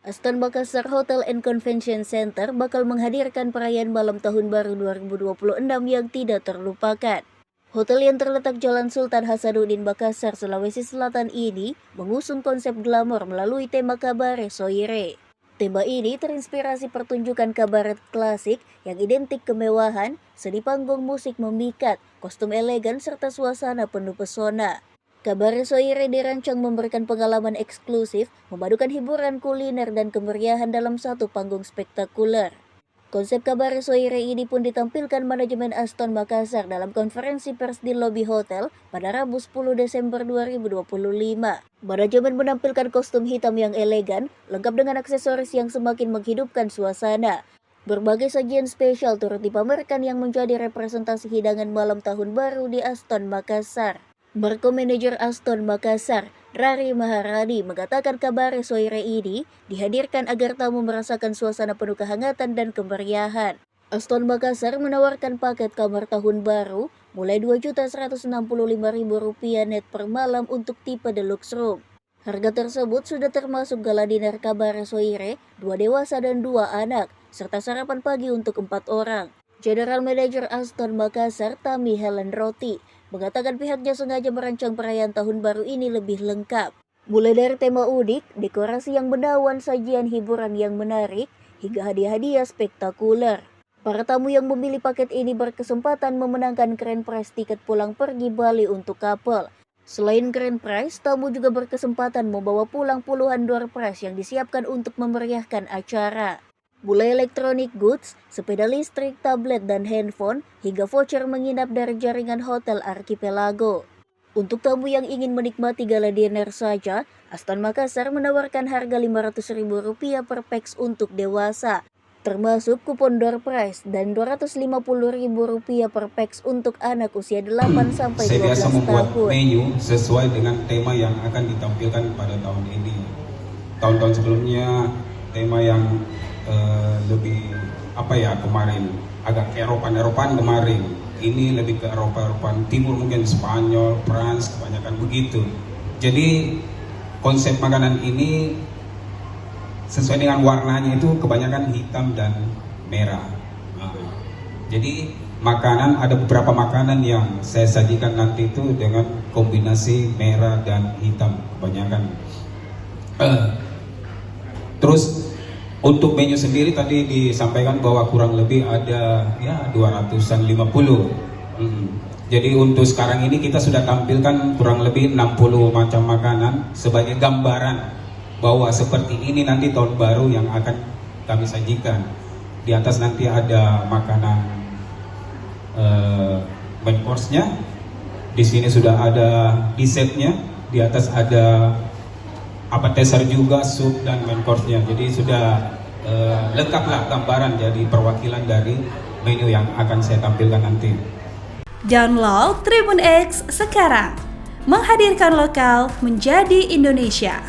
Aston Makassar Hotel and Convention Center bakal menghadirkan perayaan malam Tahun Baru 2026 yang tidak terlupakan. Hotel yang terletak Jalan Sultan Hasanuddin Makassar, Sulawesi Selatan ini mengusung konsep glamor melalui tema Kabare Soire. Tema ini terinspirasi pertunjukan kabaret klasik yang identik kemewahan, seni panggung musik memikat, kostum elegan serta suasana penuh pesona. Kabare Soire dirancang memberikan pengalaman eksklusif, memadukan hiburan kuliner dan kemeriahan dalam satu panggung spektakuler. Konsep Kabare Soire ini pun ditampilkan manajemen Aston Makassar dalam konferensi pers di lobi hotel pada Rabu 10 Desember 2025. Manajemen menampilkan kostum hitam yang elegan, lengkap dengan aksesoris yang semakin menghidupkan suasana. Berbagai sajian spesial turut dipamerkan yang menjadi representasi hidangan malam Tahun Baru di Aston Makassar. Marco Manager Aston Makassar, Rari Maharadi, mengatakan Kabare Soire ini dihadirkan agar tamu merasakan suasana penuh kehangatan dan kemeriahan. Aston Makassar menawarkan paket kamar tahun baru mulai Rp2.165.000 net per malam untuk tipe deluxe room. Harga tersebut sudah termasuk gala dinner Kabare Soire, 2 dewasa dan 2 anak, serta sarapan pagi untuk 4 orang. General Manager Aston Makassar, Tami Helen Roti, mengatakan pihaknya sengaja merancang perayaan tahun baru ini lebih lengkap. Mulai dari tema unik, dekorasi yang menawan, sajian hiburan yang menarik, hingga hadiah-hadiah spektakuler. Para tamu yang memilih paket ini berkesempatan memenangkan grand prize tiket pulang pergi Bali untuk couple. Selain grand prize, tamu juga berkesempatan membawa pulang puluhan door prize yang disiapkan untuk memeriahkan acara. Mulai elektronik goods, sepeda listrik, tablet, dan handphone, hingga voucher menginap dari jaringan hotel Archipelago. Untuk tamu yang ingin menikmati gala dinner saja, Aston Makassar menawarkan harga Rp500.000 per pax untuk dewasa, termasuk kupon door prize, dan Rp250.000 per pax untuk anak usia 8 sampai 12 tahun. Saya biasa membuat menu sesuai dengan tema yang akan ditampilkan pada tahun ini. Tahun-tahun sebelumnya tema yang lebih kemarin agak Eropan kemarin, ini lebih ke Eropan timur, mungkin Spanyol, Prancis, kebanyakan begitu. Jadi konsep makanan ini sesuai dengan warnanya itu kebanyakan hitam dan merah. Jadi ada beberapa makanan yang saya sajikan nanti itu dengan kombinasi merah dan hitam kebanyakan. Terus untuk menu sendiri tadi disampaikan bahwa kurang lebih ada 250. Jadi untuk sekarang ini kita sudah tampilkan kurang lebih 60 macam makanan sebagai gambaran bahwa seperti ini nanti tahun baru yang akan kami sajikan. Di atas nanti ada makanan main course-nya. Di sini sudah ada dessertnya. Di atas ada appetizer juga, sup dan main course-nya. Jadi sudah lengkaplah gambaran, jadi perwakilan dari menu yang akan saya tampilkan nanti. Download Tribun X sekarang, menghadirkan lokal menjadi Indonesia.